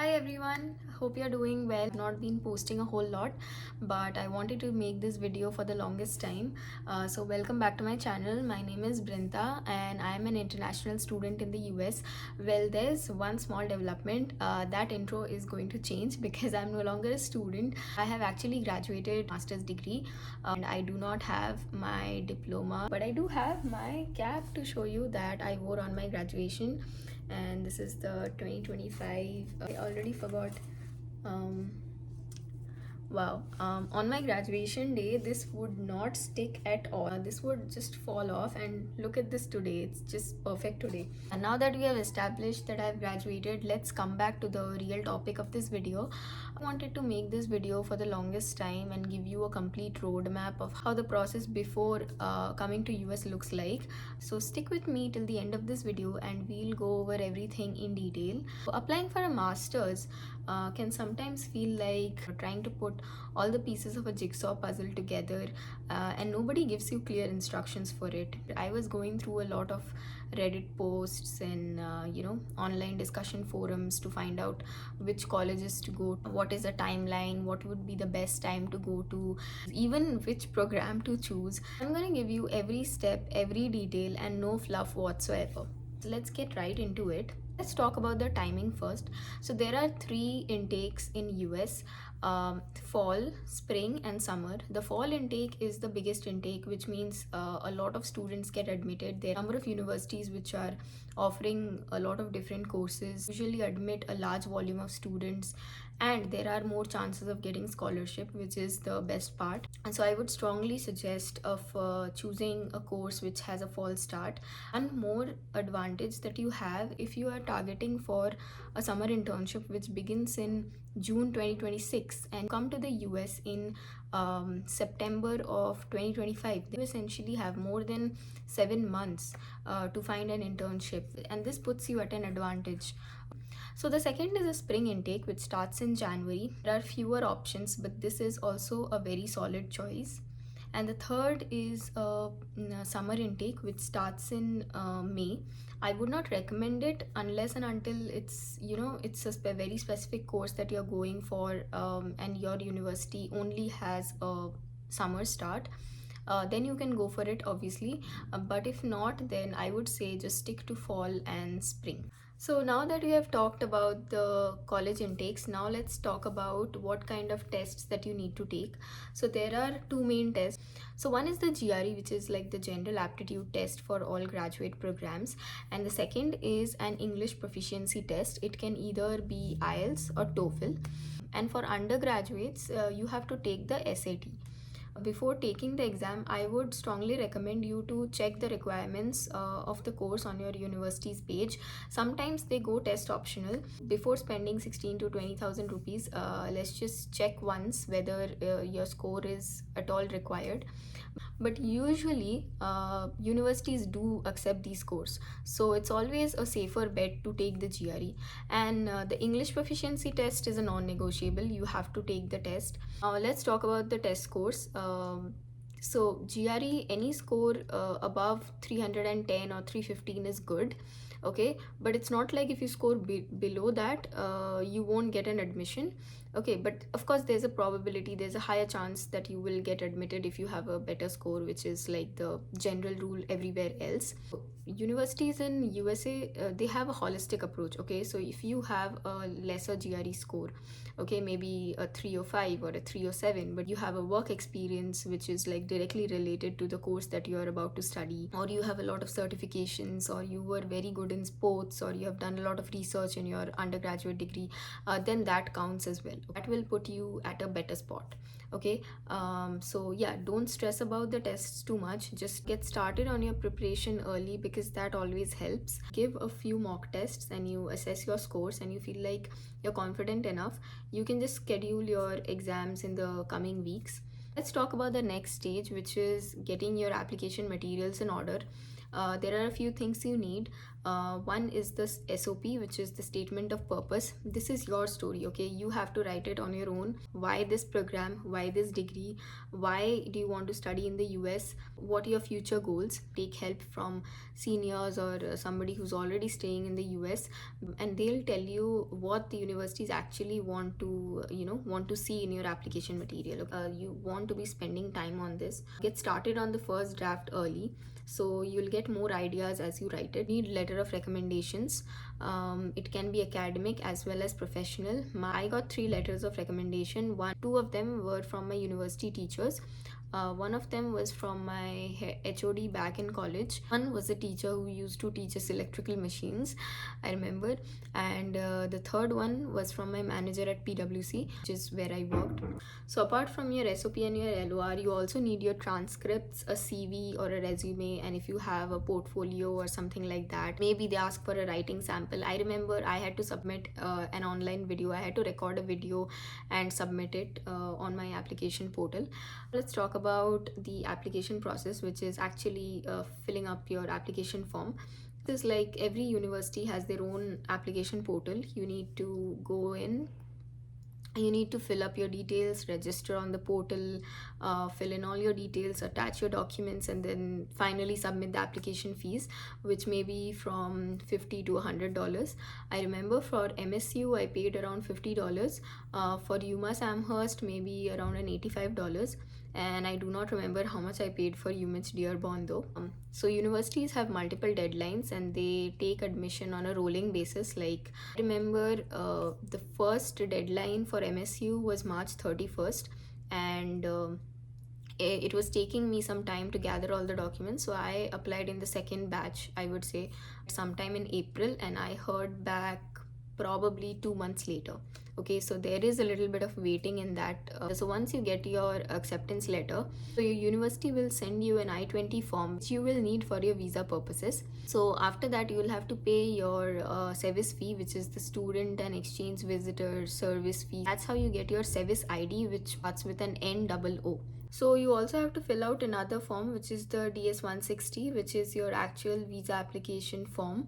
Hi everyone, hope you're doing well. I've not been posting a whole lot, but I wanted to make this video for the longest time. So welcome back to my channel. My name is Brinta and I'm an international student in the US. Well, there's one small development. That intro is going to change because I'm no longer a student. I have actually graduated master's degree and I do not have my diploma, but I do have my cap to show you that I wore on my graduation. And this is the 2025. I already forgot. um Wow. On my graduation day, this would not stick at all. This would just fall off, and look at this today. It's just perfect today. And now that we have established that I've graduated, let's come back to the real topic of this video. I wanted to make this video for the longest time and give you a complete roadmap of how the process before coming to US looks like. So stick with me till the end of this video and we'll go over everything in detail. So applying for a master's can sometimes feel like trying to put all the pieces of a jigsaw puzzle together, and nobody gives you clear instructions for it. I was going through a lot of Reddit posts and online discussion forums to find out which colleges to go to, what is the timeline, what would be the best time to go to, even which program to choose. I'm going to give you every step, every detail, and no fluff whatsoever. So let's get right into it. Let's talk about the timing first. So there are three intakes in US: fall, spring, and summer. The fall intake is the biggest intake, which means a lot of students get admitted. There are a number of universities which are offering a lot of different courses, usually admit a large volume of students, and there are more chances of getting scholarship, which is the best part. And so I would strongly suggest of choosing a course which has a fall start. One more advantage that you have if you are targeting for a summer internship which begins in June 2026 and come to the US in September of 2025, you essentially have more than 7 months to find an internship, and this puts you at an advantage. So the second is a spring intake, which starts in January. There are fewer options, but this is also a very solid choice. And the third is a summer intake, which starts in May. I would not recommend it unless and until it's a very specific course that you're going for, and your university only has a summer start. Then you can go for it, obviously. But if not, then I would say just stick to fall and spring. So now that we have talked about the college intakes, now let's talk about what kind of tests that you need to take. So there are two main tests. So one is the GRE, which is like the general aptitude test for all graduate programs, and the second is an English proficiency test. It can either be IELTS or TOEFL. And for undergraduates, you have to take the SAT. Before taking the exam, I would strongly recommend you to check the requirements of the course on your university's page. Sometimes they go test optional. Before spending 16 to 20,000 rupees, let's just check once whether your score is at all required. But usually universities do accept these scores, so it's always a safer bet to take the GRE. And the English proficiency test is a non-negotiable. You have to take the test. Let's talk about the test scores. So GRE, any score above 310 or 315 is good, okay, but it's not like if you score below that, you won't get an admission. Okay, but of course there's a probability, there's a higher chance that you will get admitted if you have a better score, which is like the general rule everywhere else. Universities in USA, they have a holistic approach. Okay, so if you have a lesser GRE score, okay, maybe a 305 or a 307, but you have a work experience which is like directly related to the course that you are about to study, or you have a lot of certifications, or you were very good in sports, or you have done a lot of research in your undergraduate degree, then that counts as well. That will put you at a better spot. Okay, so yeah, don't stress about the tests too much. Just get started on your preparation early, because that always helps. Give a few mock tests and you assess your scores and you feel like you're confident enough, you can just schedule your exams in the coming weeks. Let's talk about the next stage, which is getting your application materials in order. There are a few things you need. One is this SOP, which is the statement of purpose. This is your story, okay? You have to write it on your own. Why this program? Why this degree? Why do you want to study in the US? What are your future goals? Take help from seniors or somebody who's already staying in the US, and they'll tell you what the universities actually want to see in your application material. You want to be spending time on this. Get started on the first draft early, so you'll get more ideas as you write it. Need letter of recommendations. It can be academic as well as professional. I got 3 letters of recommendation. Two of them were from my university teachers. One of them was from my HOD back in college. One was a teacher who used to teach us electrical machines, I remember. And the third one was from my manager at PwC, which is where I worked. So apart from your SOP and your LOR, you also need your transcripts, a CV or a resume, and if you have a portfolio or something like that. Maybe they ask for a writing sample. I remember I had to submit an online video. I had to record a video and submit it on my application portal. Let's talk about the application process, which is actually filling up your application form. This is like every university has their own application portal. You need to go in, you need to fill up your details, register on the portal, fill in all your details, attach your documents, and then finally submit the application fees, which may be from $50 to $100. I remember for MSU I paid around $50. For UMass Amherst maybe around an $85, and I do not remember how much I paid for UMich Dearborn though. So universities have multiple deadlines and they take admission on a rolling basis. Like I remember the first deadline for MSU was March 31st, and it was taking me some time to gather all the documents, so I applied in the second batch, I would say sometime in April, and I heard back probably 2 months later. Okay, so there is a little bit of waiting in that. So once you get your acceptance letter, so your university will send you an I-20 form which you will need for your visa purposes. So after that you will have to pay your service fee, which is the student and exchange visitor service fee. That's how you get your service ID, which starts with an NOO. So you also have to fill out another form, which is the DS-160, which is your actual visa application form.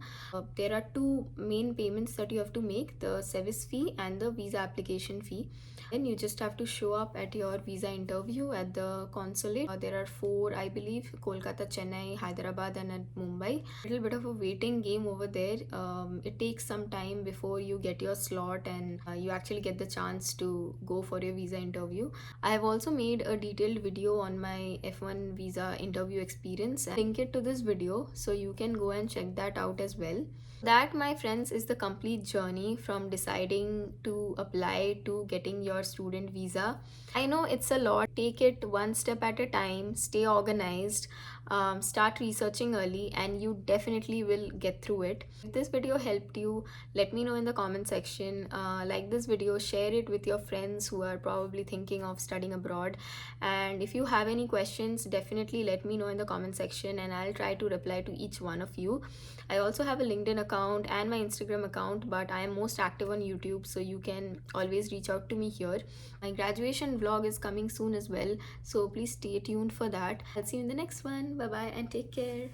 There are two main payments that you have to make, the service fee and the visa application fee. Then you just have to show up at your visa interview at the consulate. There are 4, I believe: Kolkata, Chennai, Hyderabad, and at Mumbai. A little bit of a waiting game over there. It takes some time before you get your slot and you actually get the chance to go for your visa interview. I have also made a detailed video on my F1 visa interview experience. I'll link it to this video so you can go and check that out as well. That, my friends, is the complete journey from deciding to apply to getting your student visa. I know it's a lot. Take it one step at a time, stay organized, start researching early, and you definitely will get through it. If this video helped you, let me know in the comment section. Like this video, share it with your friends who are probably thinking of studying abroad. And if you have any questions, definitely let me know in the comment section and I'll try to reply to each one of you. I also have a LinkedIn account and my Instagram account, but I am most active on YouTube, so you can always reach out to me here. My graduation vlog is coming soon as well, so please stay tuned for that. I'll see you in the next one. Bye bye and take care.